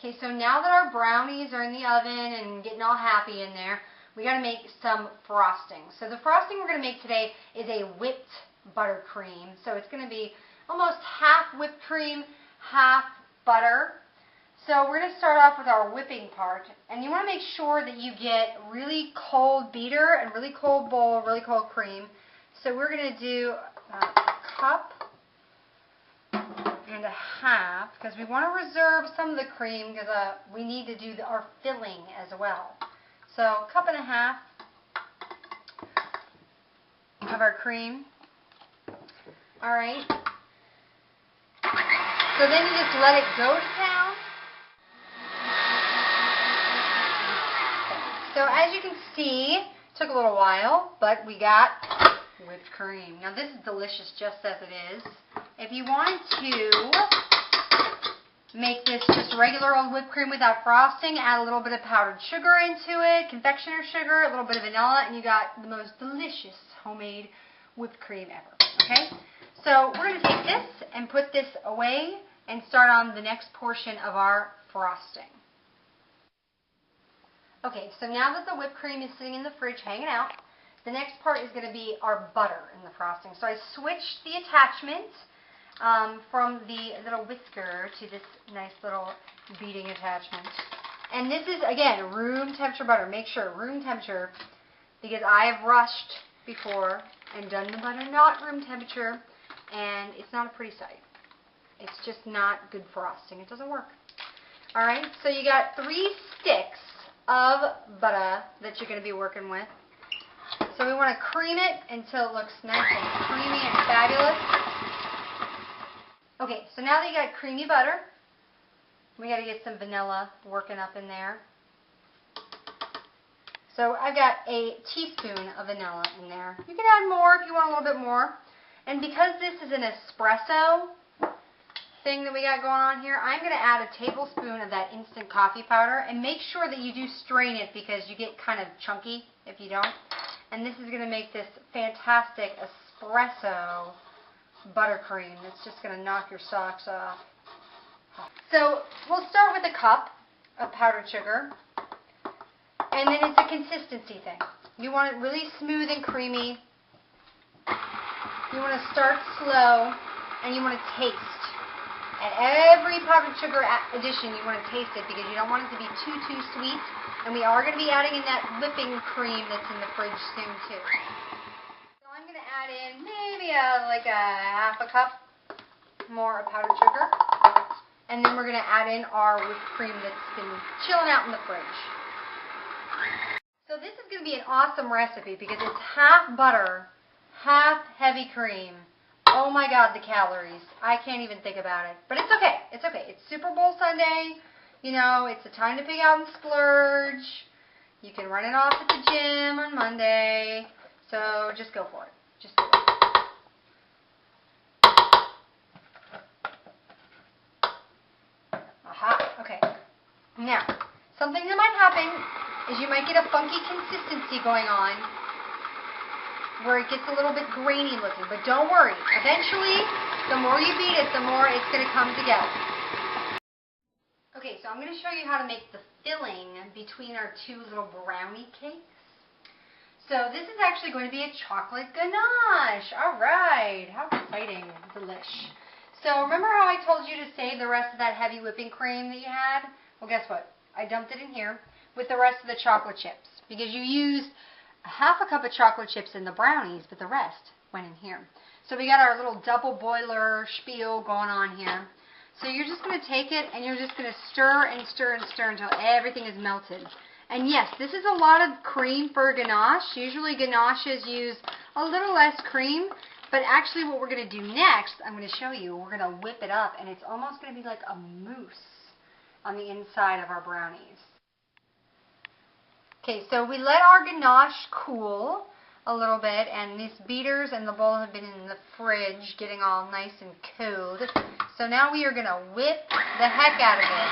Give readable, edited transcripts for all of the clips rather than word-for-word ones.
Okay, so now that our brownies are in the oven and getting all happy in there, we got to make some frosting. So the frosting we're going to make today is a whipped buttercream. So it's going to be almost half whipped cream, half butter. So we're going to start off with our whipping part. And you want to make sure that you get really cold beater and really cold bowl, really cold cream. So we're going to do a cup and a half, because we want to reserve some of the cream because we need to do our filling as well. So a cup and a half of our cream. Alright. So then you just let it go to town. So as you can see, it took a little while, but we got whipped cream. Now this is delicious just as it is. If you wanted to make this just regular old whipped cream without frosting, add a little bit of powdered sugar into it, confectioner sugar, a little bit of vanilla, and you got the most delicious homemade whipped cream ever. Okay? So we're going to take this and put this away and start on the next portion of our frosting. Okay, so now that the whipped cream is sitting in the fridge hanging out, the next part is going to be our butter in the frosting. So I switched the attachment from the little whisker to this nice little beading attachment. And this is, again, room temperature butter. Make sure, room temperature, because I have rushed before and done the butter not room temperature, and it's not a pretty sight. It's just not good frosting. It doesn't work. Alright, so you got 3 sticks of butter that you're going to be working with. So we want to cream it until it looks nice and creamy and fabulous. Okay, so now that you got creamy butter, we got to get some vanilla working up in there. So I've got a teaspoon of vanilla in there. You can add more if you want a little bit more. And because this is an espresso thing that we got going on here, I'm going to add a tablespoon of that instant coffee powder. And make sure that you do strain it because you get kind of chunky if you don't. And this is going to make this fantastic espresso buttercream that's just going to knock your socks off. So we'll start with a cup of powdered sugar. And then it's a consistency thing. You want it really smooth and creamy. You want to start slow, and you want to taste. At every powdered sugar addition, you want to taste it because you don't want it to be too sweet. And we are going to be adding in that whipping cream that's in the fridge soon too. So I'm going to add in maybe like a half a cup more of powdered sugar. And then we're going to add in our whipped cream that's been chilling out in the fridge. So this is going to be an awesome recipe because it's half butter, half heavy cream. Oh my God, the calories. I can't even think about it. But it's okay. It's okay. It's Super Bowl Sunday. You know, it's a time to pig out and splurge. You can run it off at the gym on Monday. So just go for it. Just do it. Aha. Okay. Now, something that might happen is you might get a funky consistency going on where it gets a little bit grainy looking. But don't worry. Eventually, the more you beat it, the more it's going to come together. Okay, so I'm going to show you how to make the filling between our 2 little brownie cakes. So this is actually going to be a chocolate ganache. All right. How exciting. Delish. So remember how I told you to save the rest of that heavy whipping cream that you had? Well, guess what? I dumped it in here with the rest of the chocolate chips because you used half a cup of chocolate chips in the brownies, but the rest went in here. So we got our little double boiler spiel going on here. So you're just going to take it and you're just going to stir and stir and stir until everything is melted. And yes, this is a lot of cream for a ganache. Usually ganaches use a little less cream, but actually what we're going to do next, I'm going to show you, we're going to whip it up and it's almost going to be like a mousse on the inside of our brownies. Okay, so we let our ganache cool a little bit, and these beaters and the bowl have been in the fridge getting all nice and cold. So now we are going to whip the heck out of it.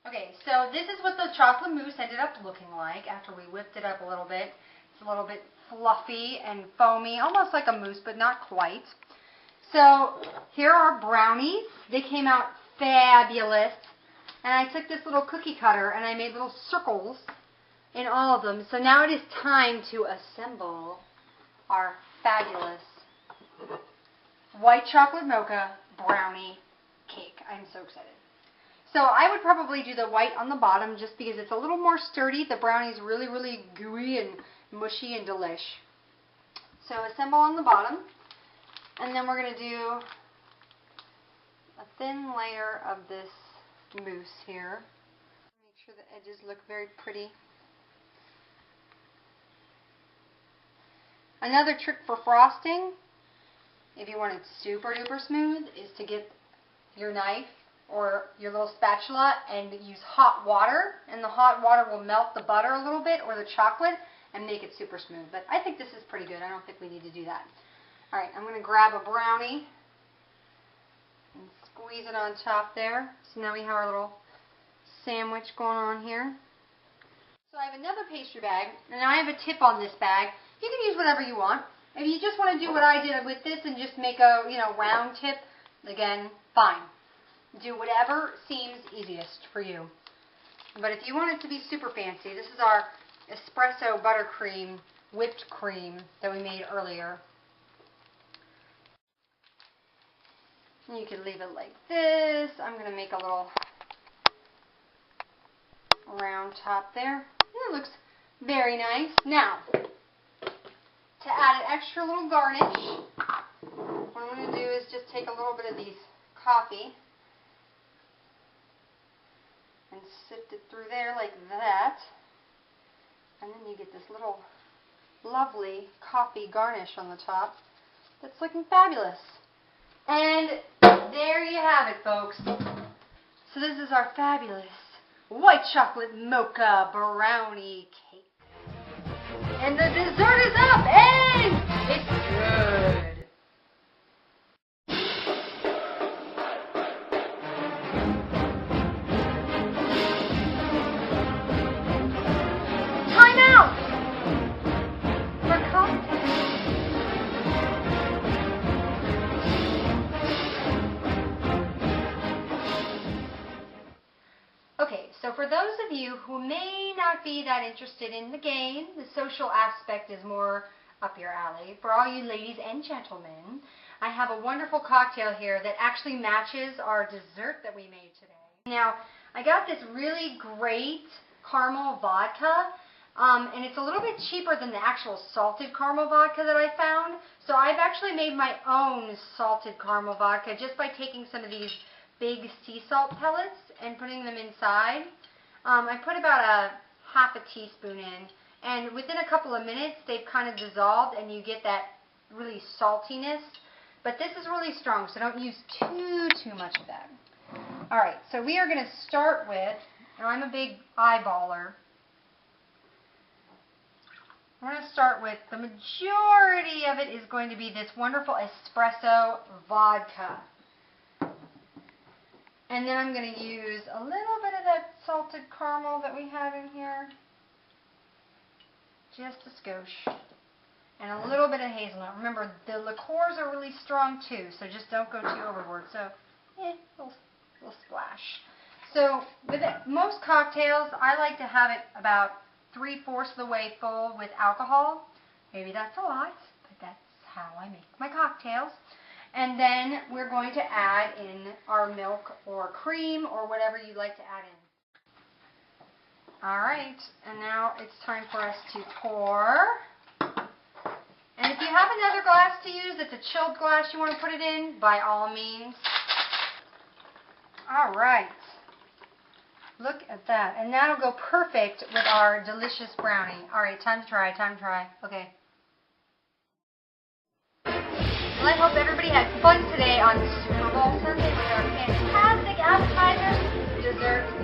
Okay, so this is what the chocolate mousse ended up looking like after we whipped it up a little bit. It's a little bit fluffy and foamy, almost like a mousse, but not quite. So here are our brownies. They came out fabulous. And I took this little cookie cutter and I made little circles in all of them. So now it is time to assemble our fabulous white chocolate mocha brownie cake. I'm so excited. So I would probably do the white on the bottom just because it's a little more sturdy. The brownie's really, really gooey and mushy and delish. So assemble on the bottom. And then we're going to do a thin layer of this mousse here. Make sure the edges look very pretty. Another trick for frosting, if you want it super duper smooth, is to get your knife or your little spatula and use hot water, and the hot water will melt the butter a little bit or the chocolate and make it super smooth. But I think this is pretty good. I don't think we need to do that. Alright, I'm going to grab a brownie and squeeze it on top there. So now we have our little sandwich going on here. So I have another pastry bag, and I have a tip on this bag. You can use whatever you want. If you just want to do what I did with this and just make a, round tip, again, fine. Do whatever seems easiest for you. But if you want it to be super fancy, this is our espresso buttercream whipped cream that we made earlier. And you can leave it like this. I'm going to make a little round top there. And it looks very nice. Now, to add an extra little garnish, what I'm going to do is just take a little bit of these coffee and sift it through there like that. And then you get this little lovely coffee garnish on the top that's looking fabulous. And there you have it, folks. So this is our fabulous white chocolate mocha brownie cake. And the dessert is up, and it's good. Time out for cocktails. Okay, so for those of you who may not be that interested in the game, the social aspect is more up your alley. For all you ladies and gentlemen, I have a wonderful cocktail here that actually matches our dessert that we made today. Now, I got this really great caramel vodka, and it's a little bit cheaper than the actual salted caramel vodka that I found. So I've actually made my own salted caramel vodka just by taking some of these big sea salt pellets and putting them inside. I put about a half a teaspoon in, and within a couple of minutes they've kind of dissolved and you get that really saltiness. But this is really strong, so don't use too much of that. Alright, so we are going to start with, and I'm a big eyeballer, I'm going to start with, the majority of it is going to be this wonderful espresso vodka. And then I'm going to use a little bit of that salted caramel that we have in here. Just a skosh. And a little bit of hazelnut. Remember, the liqueurs are really strong too, so just don't go too overboard. So, a little splash. So, with most cocktails, I like to have it about 3/4 of the way full with alcohol. Maybe that's a lot, but that's how I make my cocktails. And then we're going to add in our milk or cream or whatever you like to add in. Alright, and now it's time for us to pour. And if you have another glass to use, it's a chilled glass you want to put it in, by all means. Alright, look at that. And that'll go perfect with our delicious brownie. Alright, time to try, Okay. Well, I hope everybody had fun today on Super Bowl Sunday with our fantastic appetizers, desserts,